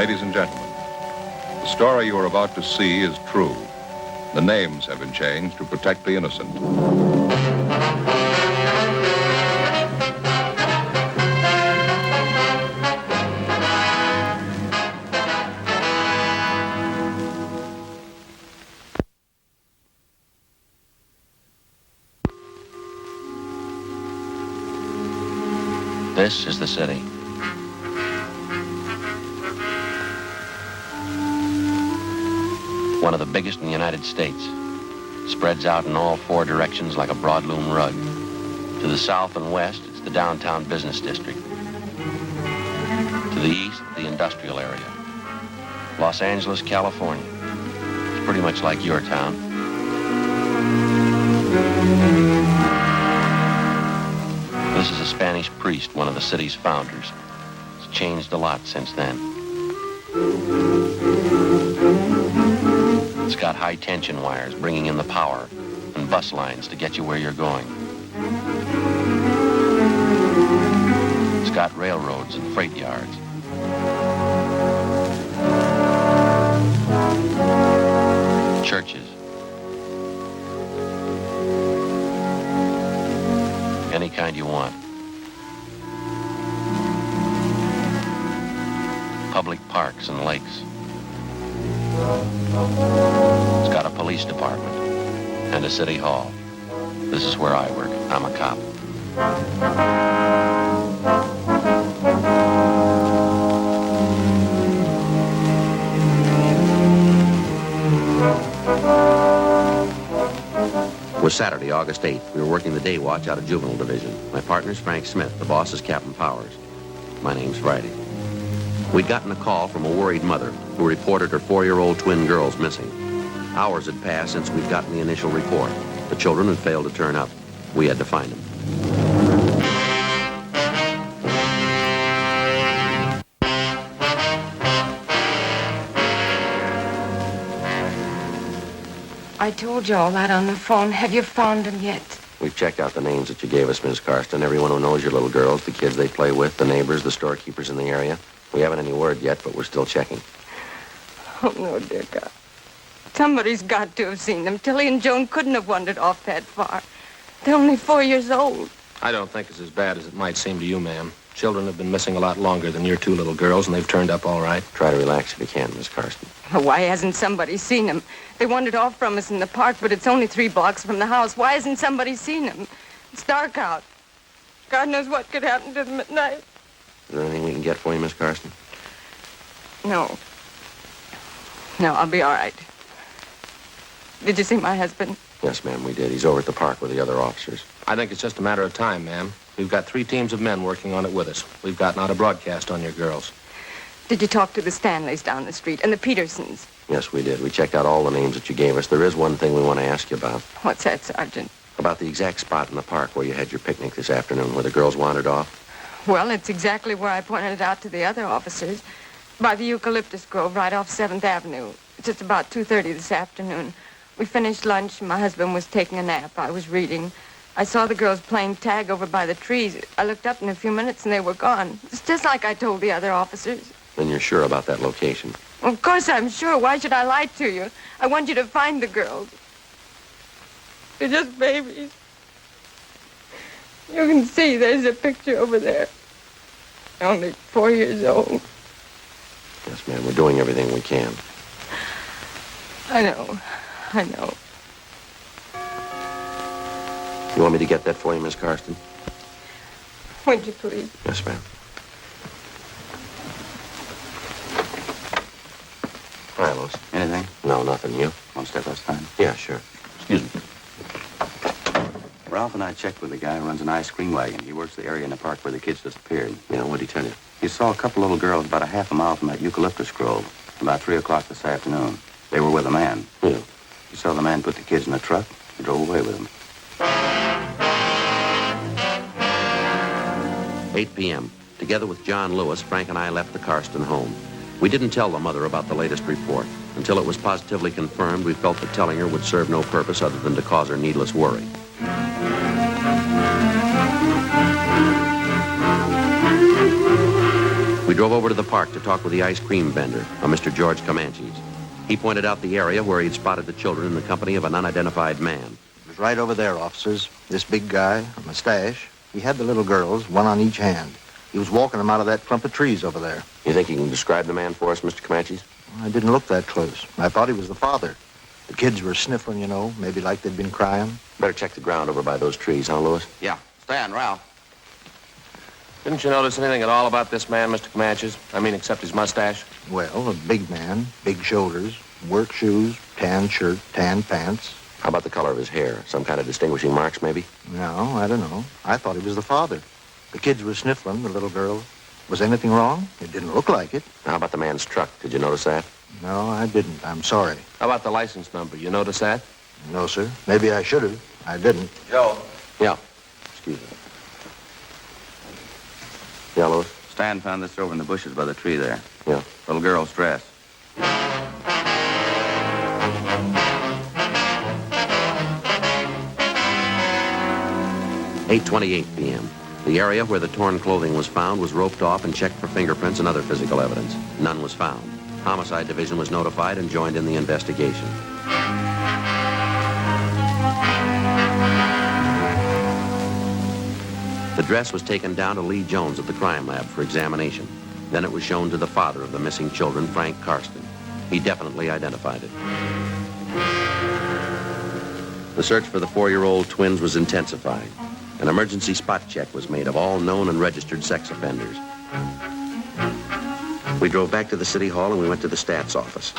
Ladies and gentlemen, the story you are about to see is true. The names have been changed to protect the innocent. This is the city. One of the biggest in the United States. Spreads out in all four directions like a broadloom rug. To the south and west, it's the downtown business district. To the east, the industrial area. Los Angeles, California. It's pretty much like your town. This is a Spanish priest, one of the city's founders. It's changed a lot since then. It's got high-tension wires bringing in the power and bus lines to get you where you're going. It's got railroads and freight yards. Churches. Any kind you want. Public parks and lakes. It's got a police department and a city hall. This is where I work. I'm a cop. It was Saturday, August 8th. We were working the day watch out of Juvenile Division. My partner's Frank Smith. The boss is Captain Powers. My name's Friday. We'd gotten a call from a worried mother who reported her 4-year-old twin girls missing. Hours had passed since we'd gotten the initial report. The children had failed to turn up. We had to find them. I told you all that on the phone. Have you found them yet? We've checked out the names that you gave us, Miss Karsten. Everyone who knows your little girls, the kids they play with, the neighbors, the storekeepers in the area. We haven't any word yet, but we're still checking. Oh, no, dear God. Somebody's got to have seen them. Tilly and Joan couldn't have wandered off that far. They're only 4 years old. I don't think it's as bad as it might seem to you, ma'am. Children have been missing a lot longer than your 2 little girls, and they've turned up all right. Try to relax if you can, Miss Karsten. Why hasn't somebody seen them? They wandered off from us in the park, but it's only 3 blocks from the house. Why hasn't somebody seen them? It's dark out. God knows what could happen to them at night. Is there anything we can get for you, Miss Karsten? No. No, I'll be all right. Did you see my husband? Yes, ma'am, we did. He's over at the park with the other officers. I think it's just a matter of time, ma'am. We've got 3 teams of men working on it with us. We've gotten out a broadcast on your girls. Did you talk to the Stanleys down the street and the Petersons? Yes, we did. We checked out all the names that you gave us. There is one thing we want to ask you about. What's that, Sergeant? About the exact spot in the park where you had your picnic this afternoon, where the girls wandered off. Well, it's exactly where I pointed it out to the other officers. By the eucalyptus grove, right off 7th Avenue. It's just about 2:30 this afternoon. We finished lunch, and my husband was taking a nap. I was reading. I saw the girls playing tag over by the trees. I looked up in a few minutes, and they were gone. It's just like I told the other officers. Then you're sure about that location? Well, of course I'm sure. Why should I lie to you? I want you to find the girls. They're just babies. You can see there's a picture over there. They're only 4 years old. Yes, ma'am. We're doing everything we can. I know. I know. You want me to get that for you, Miss Karsten? Would you please? Yes, ma'am. Hi, Lois. Anything? No, nothing. You? One step at a time. Yeah, sure. Excuse me. Ralph and I checked with a guy who runs an ice cream wagon. He works the area in the park where the kids disappeared. Yeah, what'd he tell you? He saw a couple little girls about a half a mile from that eucalyptus grove, about 3 o'clock this afternoon. They were with a man. Yeah. He saw the man put the kids in a truck and drove away with them. 8 p.m. Together with John Lewis, Frank and I left the Karsten home. We didn't tell the mother about the latest report. Until it was positively confirmed, we felt that telling her would serve no purpose other than to cause her needless worry. We We drove over to the park to talk with the ice cream vendor, a Mr. George Comanches. He pointed out the area where he'd spotted the children in the company of an unidentified man. It was right over there, officers. This big guy, a mustache, he had the little girls, one on each hand. He was walking them out of that clump of trees over there. You think you can describe the man for us, Mr. Comanches? I didn't look that close. I thought he was the father. The kids were sniffling, you know, maybe like they'd been crying. Better check the ground over by those trees, huh, Louis? Yeah. Stan, Ralph. Didn't you notice anything at all about this man, Mr. Comanches? I mean, except his mustache? Well, a big man, big shoulders, work shoes, tan shirt, tan pants. How about the color of his hair? Some kind of distinguishing marks, maybe? No, I don't know. I thought he was the father. The kids were sniffling, the little girl. Was anything wrong? It didn't look like it. How about the man's truck? Did you notice that? No, I didn't. I'm sorry. How about the license number? You notice that? No, sir. Maybe I should have. I didn't. Joe. Yeah. Excuse me. Yeah, Louis? Stan found this over in the bushes by the tree there. Yeah. Little girl's dress. 8:28 p.m. The area where the torn clothing was found was roped off and checked for fingerprints and other physical evidence. None was found. Homicide Division was notified and joined in the investigation. The dress was taken down to Lee Jones at the crime lab for examination. Then it was shown to the father of the missing children, Frank Karsten. He definitely identified it. The search for the 4-year-old twins was intensified. An emergency spot check was made of all known and registered sex offenders. We drove back to the city hall and we went to the stats office.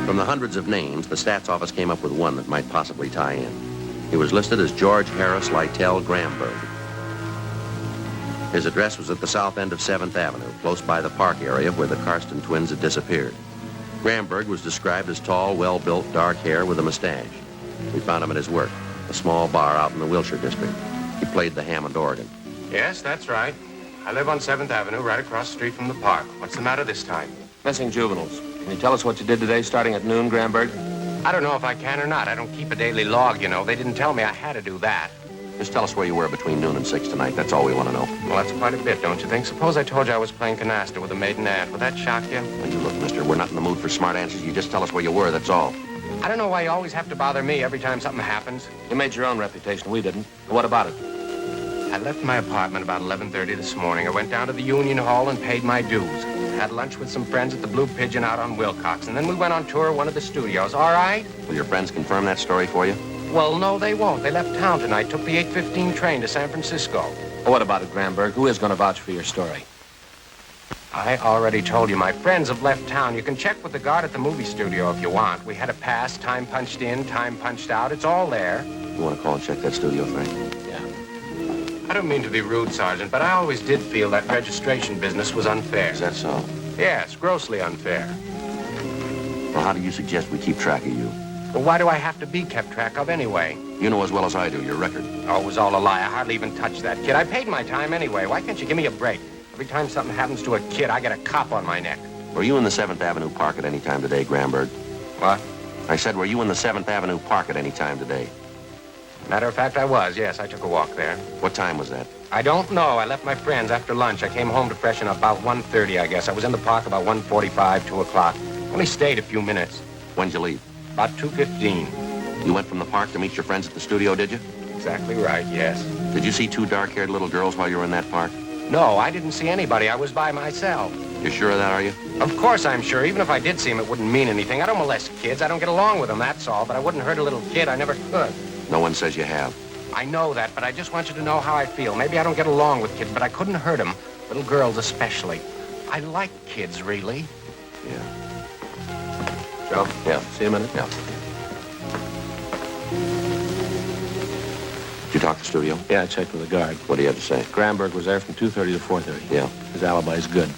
From the hundreds of names, the stats office came up with one that might possibly tie in. He was listed as George Harris Lytell Gramberg. His address was at the south end of 7th Avenue, close by the park area where the Karsten twins had disappeared. Gramberg was described as tall, well-built, dark hair with a mustache. We found him at his work, a small bar out in the Wilshire district. He played the Hammond organ. Yes, that's right. I live on 7th Avenue, right across the street from the park. What's the matter this time? Missing juveniles. Can you tell us what you did today starting at noon, Gramberg? I don't know if I can or not. I don't keep a daily log, you know. They didn't tell me I had to do that. Just tell us where you were between noon and 6 tonight. That's all we want to know. Well, that's quite a bit, don't you think? Suppose I told you I was playing canasta with a maiden aunt. Would that shock you? Well, you look, mister, we're not in the mood for smart answers. You just tell us where you were, that's all. I don't know why you always have to bother me every time something happens. You made your own reputation. We didn't. What about it? I left my apartment about 11:30 this morning. I went down to the Union Hall and paid my dues. Had lunch with some friends at the Blue Pigeon out on Wilcox, and then we went on tour of one of the studios. All right? Will your friends confirm that story for you? Well, no, they won't. They left town tonight, took the 8:15 train to San Francisco. Well, what about it, Gramberg? Who is going to vouch for your story? I already told you. My friends have left town. You can check with the guard at the movie studio if you want. We had a pass, time punched in, time punched out. It's all there. You want to call and check that studio, Frank? I don't mean to be rude, Sergeant, but I always did feel that registration business was unfair. Is that so? Yes, grossly unfair. Well, how do you suggest we keep track of you? Well, why do I have to be kept track of anyway? You know as well as I do your record. Oh, it was all a lie. I hardly even touched that kid. I paid my time anyway. Why can't you give me a break? Every time something happens to a kid, I get a cop on my neck. Were you in the 7th Avenue Park at any time today, Gramberg? What? I said, were you in the 7th Avenue Park at any time today? Matter of fact, I was. Yes, I took a walk there. What time was that? I don't know. I left my friends after lunch. I came home to freshen up about 1:30, I guess. I was in the park about 1:45, 2 o'clock. Only stayed a few minutes. When'd you leave? About 2:15. You went from the park to meet your friends at the studio, did you? Exactly right, yes. Did you see 2 dark-haired little girls while you were in that park? No, I didn't see anybody. I was by myself. You're sure of that, are you? Of course I'm sure. Even if I did see him, it wouldn't mean anything. I don't molest kids. I don't get along with them, that's all. But I wouldn't hurt a little kid. I never could. No one says you have. I know that, but I just want you to know how I feel. Maybe I don't get along with kids, but I couldn't hurt them. Little girls especially. I like kids, really. Yeah. Joe. Yeah. See you in a minute. Yeah. Did you talk to the studio? Yeah, I checked with the guard. What do you have to say? Gramberg was there from 2:30 to 4:30. Yeah. His alibi's good.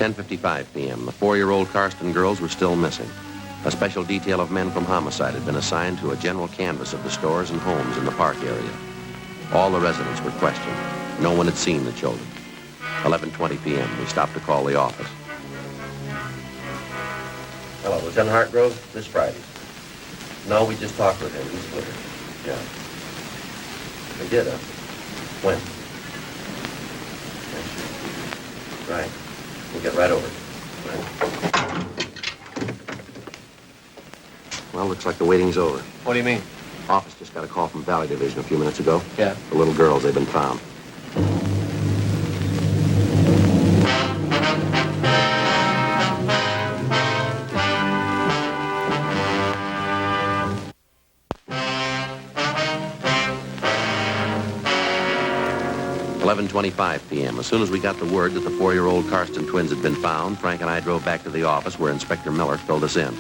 .55 p.m. The 4-year-old Karsten girls were still missing. A special detail of men from homicide had been assigned to a general canvass of the stores and homes in the park area. All the residents were questioned. No one had seen the children. 11:20 p.m. We stopped to call the office. Hello, Lieutenant Hartgrove. This Friday. No, we just talked with him. He's clear. Yeah. We did, huh? When? Right. We'll get right over it. Right. Well, looks like the waiting's over. What do you mean? Office just got a call from Valley Division a few minutes ago. Yeah. The little girls, they've been found. .25 p.m. As soon as we got the word that the 4-year-old Karsten twins had been found, Frank and I drove back to the office where Inspector Miller filled us in.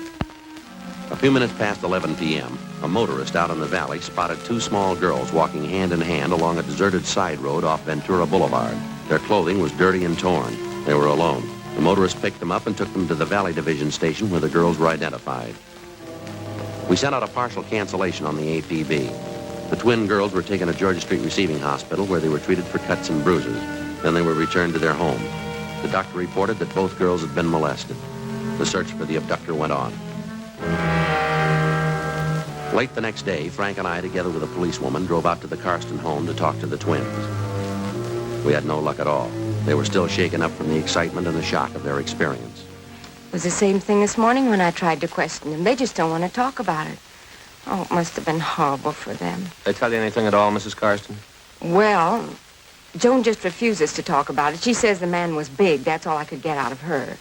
A few minutes past 11 p.m., a motorist out in the valley spotted 2 small girls walking hand in hand along a deserted side road off Ventura Boulevard. Their clothing was dirty and torn. They were alone. The motorist picked them up and took them to the Valley Division station where the girls were identified. We sent out a partial cancellation on the APB. The twin girls were taken to Georgia Street Receiving Hospital where they were treated for cuts and bruises. Then they were returned to their homes. The doctor reported that both girls had been molested. The search for the abductor went on. Late the next day, Frank and I, together with a policewoman, drove out to the Karsten home to talk to the twins. We had no luck at all. They were still shaken up from the excitement and the shock of their experience. It was the same thing this morning when I tried to question them. They just don't want to talk about it. Oh, it must have been horrible for them. They tell you anything at all, Mrs. Karsten? Well, Joan just refuses to talk about it. She says the man was big. That's all I could get out of her.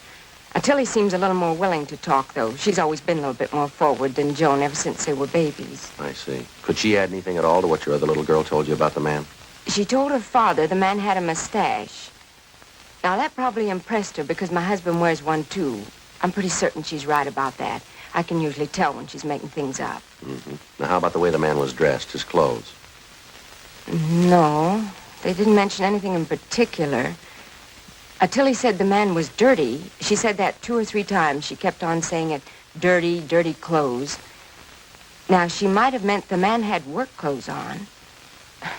Tilly seems a little more willing to talk, though. She's always been a little bit more forward than Joan ever since they were babies. I see. Could she add anything at all to what your other little girl told you about the man? She told her father the man had a mustache. Now, that probably impressed her because my husband wears one, too. I'm pretty certain she's right about that. I can usually tell when she's making things up. Mm-hmm. Now, how about the way the man was dressed, his clothes? No, they didn't mention anything in particular. Tilly said the man was dirty. She said that 2 or 3 times. She kept on saying it, dirty, dirty clothes. Now, she might have meant the man had work clothes on.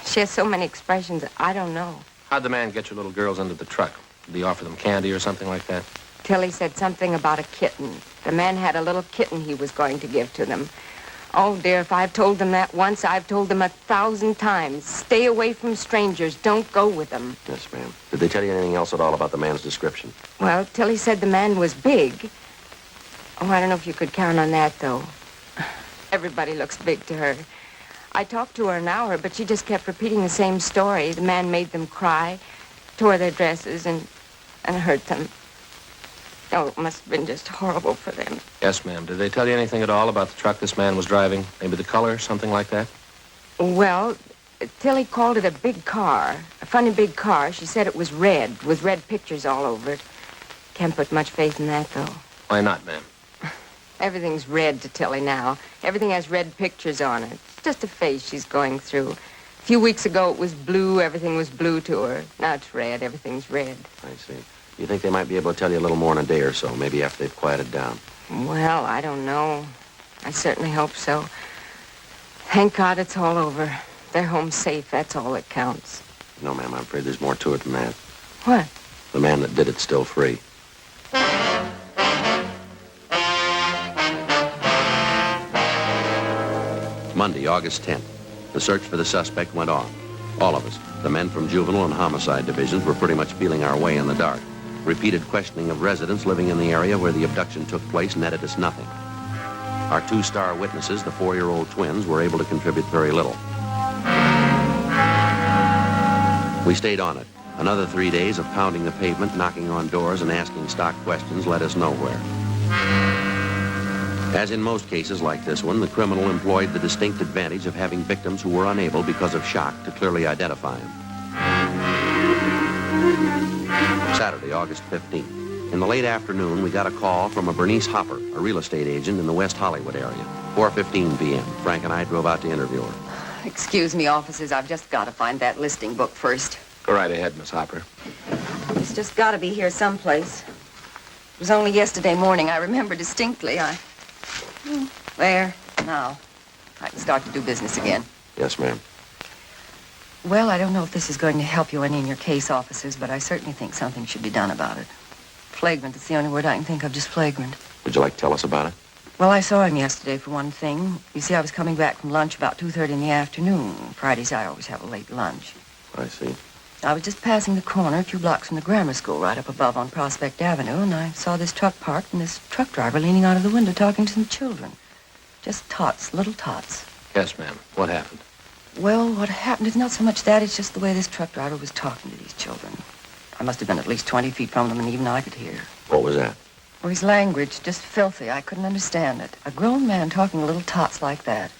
She has so many expressions, I don't know. How'd the man get your little girls into the truck? Did he offer them candy or something like that? Tilly said something about a kitten. The man had a little kitten he was going to give to them. Oh, dear, if I've told them that once, I've told them 1,000 times. Stay away from strangers. Don't go with them. Yes, ma'am. Did they tell you anything else at all about the man's description? Well, Tilly said the man was big. Oh, I don't know if you could count on that, though. Everybody looks big to her. I talked to her an hour, but she just kept repeating the same story. The man made them cry, tore their dresses, and hurt them. Oh, it must have been just horrible for them. Yes, ma'am. Did they tell you anything at all about the truck this man was driving? Maybe the color, something like that? Well, Tilly called it a big car, a funny big car. She said it was red, with red pictures all over it. Can't put much faith in that, though. Why not, ma'am? Everything's red to Tilly now. Everything has red pictures on it. It's just a phase she's going through. A few weeks ago, it was blue. Everything was blue to her. Now it's red. Everything's red. I see. You think they might be able to tell you a little more in a day or so, maybe after they've quieted down? Well, I don't know. I certainly hope so. Thank God it's all over. They're home safe. That's all that counts. No, ma'am, I'm afraid there's more to it than that. What? The man that did it's still free. Monday, August 10th. The search for the suspect went on. All of us, the men from juvenile and homicide divisions, were pretty much feeling our way in the dark. Repeated questioning of residents living in the area where the abduction took place netted us nothing. Our 2-star witnesses, the 4-year-old twins, were able to contribute very little. We stayed on it. Another 3 days of pounding the pavement, knocking on doors, and asking stock questions led us nowhere. As in most cases like this one, the criminal employed the distinct advantage of having victims who were unable, because of shock, to clearly identify him. Saturday, August 15th. In the late afternoon, we got a call from a Bernice Hopper, a real estate agent in the West Hollywood area. 4:15 p.m. Frank and I drove out to interview her. Excuse me, officers. I've just got to find that listing book first. Go right ahead, Miss Hopper. It's just got to be here someplace. It was only yesterday morning. I remember distinctly. There. Now, I can start to do business again. Yes, ma'am. Well, I don't know if this is going to help you any in your case, officers, but I certainly think something should be done about it. Flagrant is the only word I can think of, just flagrant. Would you like to tell us about it? Well, I saw him yesterday, for one thing. You see, I was coming back from lunch about 2:30 in the afternoon. Fridays, I always have a late lunch. I see. I was just passing the corner a few blocks from the grammar school right up above on Prospect Avenue, and I saw this truck parked and this truck driver leaning out of the window talking to some children. Just tots, little tots. Yes, ma'am. What happened? Well, what happened is not so much that, it's just the way this truck driver was talking to these children. I must have been at least 20 feet from them, and even I could hear. What was that? Or his language, just filthy. I couldn't understand it. A grown man talking to little tots like that.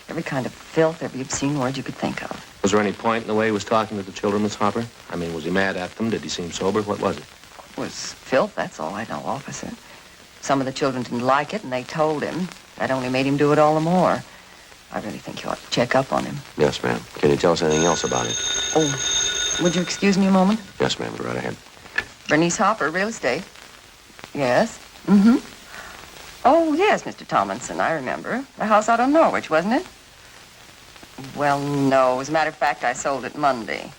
Every kind of filth, every obscene word you could think of. Was there any point in the way he was talking to the children, Miss Hopper? I mean, was he mad at them? Did he seem sober? What was it? It was filth, that's all I know, officer. Some of the children didn't like it, and they told him. That only made him do it all the more. I really think you ought to check up on him. Yes, ma'am. Can you tell us anything else about it? Oh, would you excuse me a moment? Yes, ma'am. Go right ahead. Bernice Hopper, real estate. Yes. Mm-hmm. Oh, yes, Mr. Tomlinson, I remember. The house out on Norwich, wasn't it? Well, no. As a matter of fact, I sold it Monday.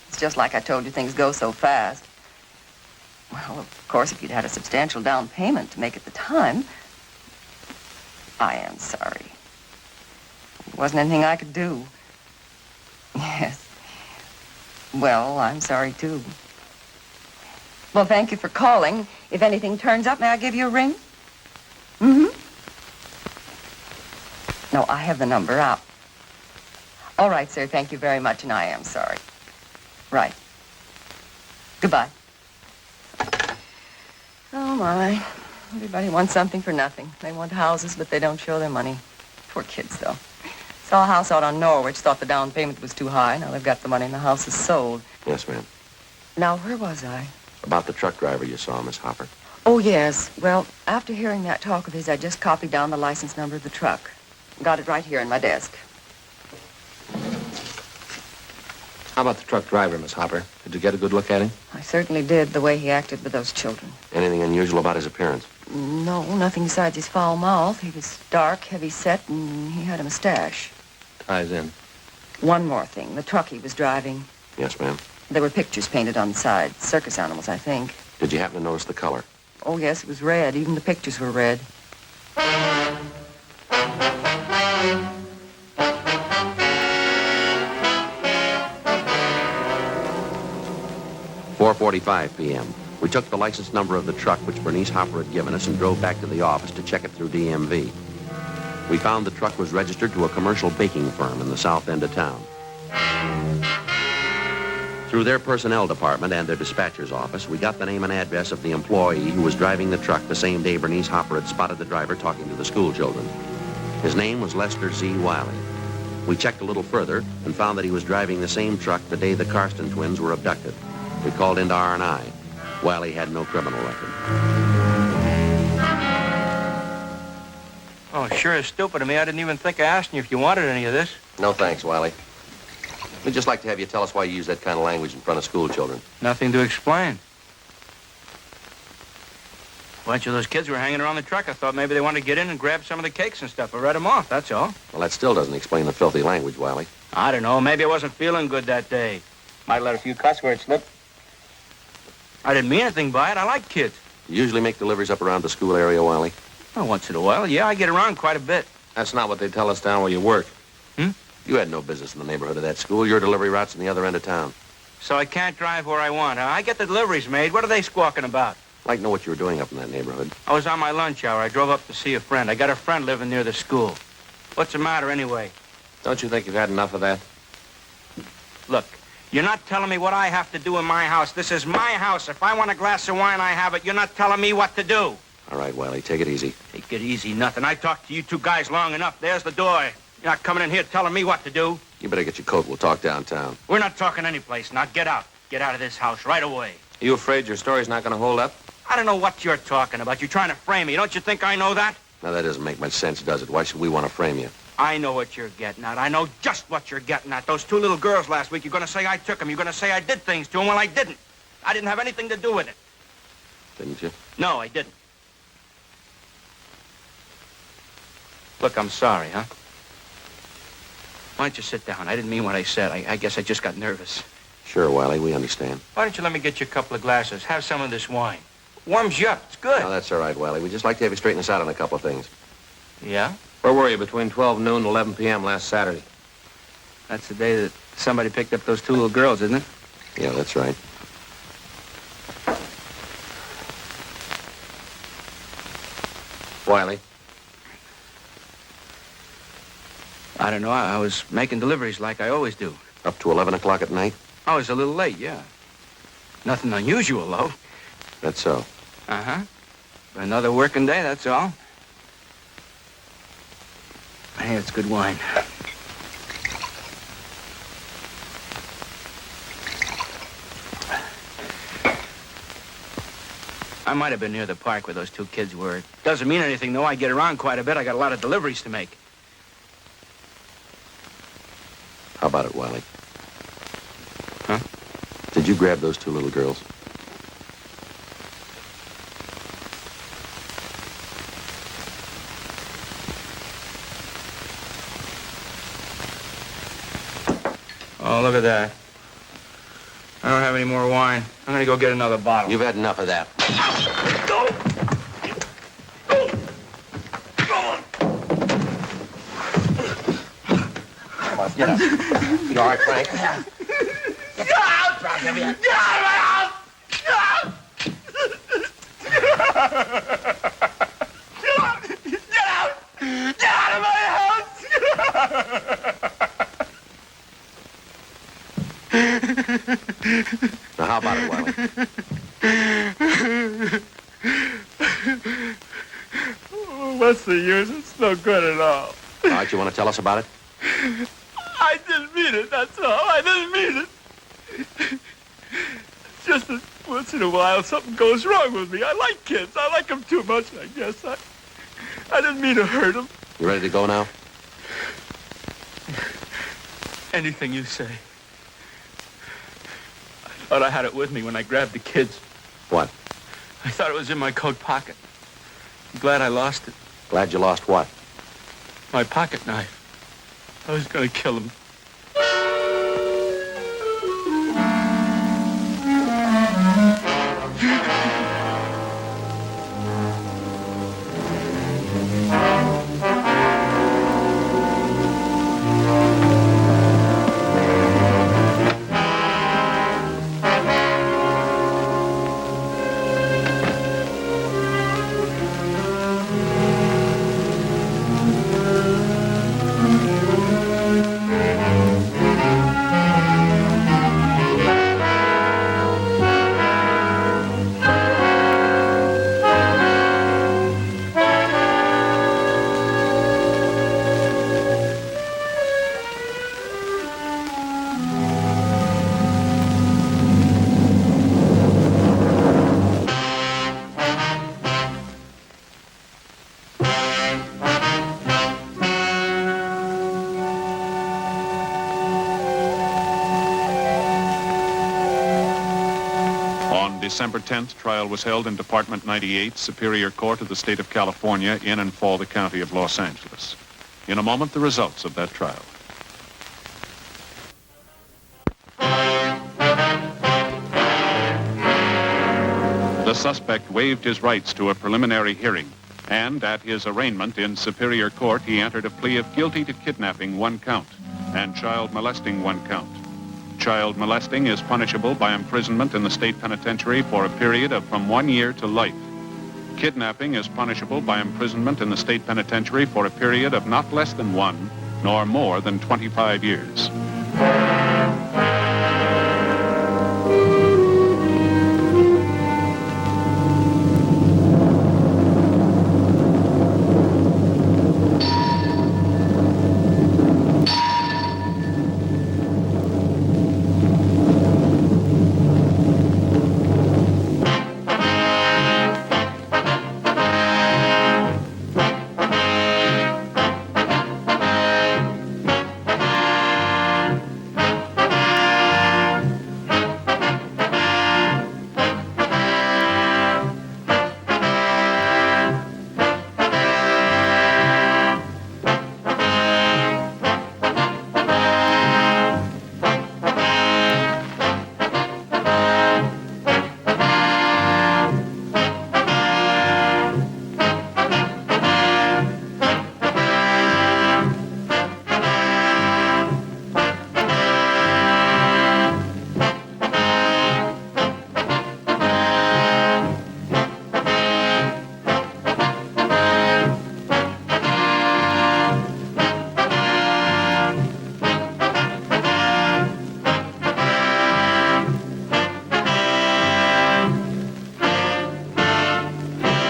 It's just like I told you, things go so fast. Well, of course, if you'd had a substantial down payment to make at the time... I am sorry. There wasn't anything I could do. Yes. Well, I'm sorry, too. Well, thank you for calling. If anything turns up, may I give you a ring? Mm-hmm. No, I have the number out. All right, sir. Thank you very much, and I am sorry. Right. Goodbye. Oh, my. Everybody wants something for nothing. They want houses, but they don't show their money. Poor kids, though. Saw a house out on Norwich, thought the down payment was too high. Now they've got the money and the house is sold. Yes, ma'am. Now, where was I? About the truck driver you saw, Miss Hopper. Oh, yes. Well, after hearing that talk of his, I just copied down the license number of the truck. Got it right here in my desk. How about the truck driver, Miss Hopper? Did you get a good look at him? I certainly did, the way he acted with those children. Anything unusual about his appearance? No, nothing besides his foul mouth. He was dark, heavy-set, and he had a mustache. Ties in. One more thing. The truck he was driving. Yes, ma'am. There were pictures painted on the side. Circus animals, I think. Did you happen to notice the color? Oh, yes, it was red. Even the pictures were red. .45 p.m. We took the license number of the truck which Bernice Hopper had given us and drove back to the office to check it through DMV. We found the truck was registered to a commercial baking firm in the south end of town. Through their personnel department and their dispatcher's office, we got the name and address of the employee who was driving the truck the same day Bernice Hopper had spotted the driver talking to the school children. His name was Lester Z. Wiley. We checked a little further and found that he was driving the same truck the day the Karsten twins were abducted. We called into R&I. Wiley had no criminal record. Oh, sure is stupid of me. I didn't even think of asking you if you wanted any of this. No thanks, Wiley. We'd just like to have you tell us why you use that kind of language in front of school children. Nothing to explain. A bunch of those kids were hanging around the truck. I thought maybe they wanted to get in and grab some of the cakes and stuff. I read them off, that's all. Well, that still doesn't explain the filthy language, Wiley. I don't know. Maybe I wasn't feeling good that day. Might let a few cuss words slip. I didn't mean anything by it. I like kids. You usually make deliveries up around the school area, Wiley? Well, once in a while, yeah, I get around quite a bit. That's not what they tell us down where you work. You had no business in the neighborhood of that school. Your delivery route's in the other end of town. So I can't drive where I want, huh? I get the deliveries made. What are they squawking about? I'd like to know what you were doing up in that neighborhood. I was on my lunch hour. I drove up to see a friend. I got a friend living near the school. What's the matter anyway? Don't you think you've had enough of that? Look, you're not telling me what I have to do in my house. This is my house. If I want a glass of wine, I have it. You're not telling me what to do. All right, Wiley, take it easy. Take it easy, nothing. I talked to you two guys long enough. There's the door. You're not coming in here telling me what to do. You better get your coat. We'll talk downtown. We're not talking anyplace. Now get out. Get out of this house right away. Are you afraid your story's not going to hold up? I don't know what you're talking about. You're trying to frame me. Don't you think I know that? Now, that doesn't make much sense, does it? Why should we want to frame you? I know what you're getting at. I know just what you're getting at. Those two little girls last week, you're going to say I took them. You're going to say I did things to them. Well, I didn't. I didn't have anything to do with it. Didn't you? No, I didn't. Look, I'm sorry, huh? Why don't you sit down? I didn't mean what I said. I guess I just got nervous. Sure, Wiley, we understand. Why don't you let me get you a couple of glasses? Have some of this wine. Warms you up. It's good. No, that's all right, Wiley. We'd just like to have you straighten us out on a couple of things. Yeah? Where were you between 12 noon and 11 p.m. last Saturday? That's the day that somebody picked up those two little girls, isn't it? Yeah, that's right. Wiley? I don't know. I was making deliveries like I always do. Up to 11 o'clock at night? I was a little late, yeah. Nothing unusual, though. That's so. Uh-huh. Another working day, that's all. Hey, it's good wine. I might have been near the park where those two kids were. Doesn't mean anything, though. I get around quite a bit. I got a lot of deliveries to make. How about it, Wiley? Huh? Did you grab those two little girls? Oh, look at that. I don't have any more wine. I'm gonna go get another bottle. You've had enough of that. Come on, get up. You all right, Frank? Get out! Get out of my house! Get out! Get out! Get out of my house! Now, how about it, Wiley? What's the use? It's no good at all. All right, you want to tell us about it? I didn't mean it, that's all. I didn't mean it. It's just that once in a while something goes wrong with me. I like kids. I like them too much, I guess. I didn't mean to hurt them. You ready to go now? Anything you say. I thought I had it with me when I grabbed the kids. What? I thought it was in my coat pocket. I'm glad I lost it. Glad you lost what? My pocket knife. I was gonna kill him. December 10th, trial was held in Department 98, Superior Court of the State of California, in and for the County of Los Angeles. In a moment, the results of that trial. The suspect waived his rights to a preliminary hearing, and at his arraignment in Superior Court, he entered a plea of guilty to kidnapping 1 count and child molesting 1 count. Child molesting is punishable by imprisonment in the state penitentiary for a period of from 1 year to life. Kidnapping is punishable by imprisonment in the state penitentiary for a period of not less than 1 nor more than 25 years.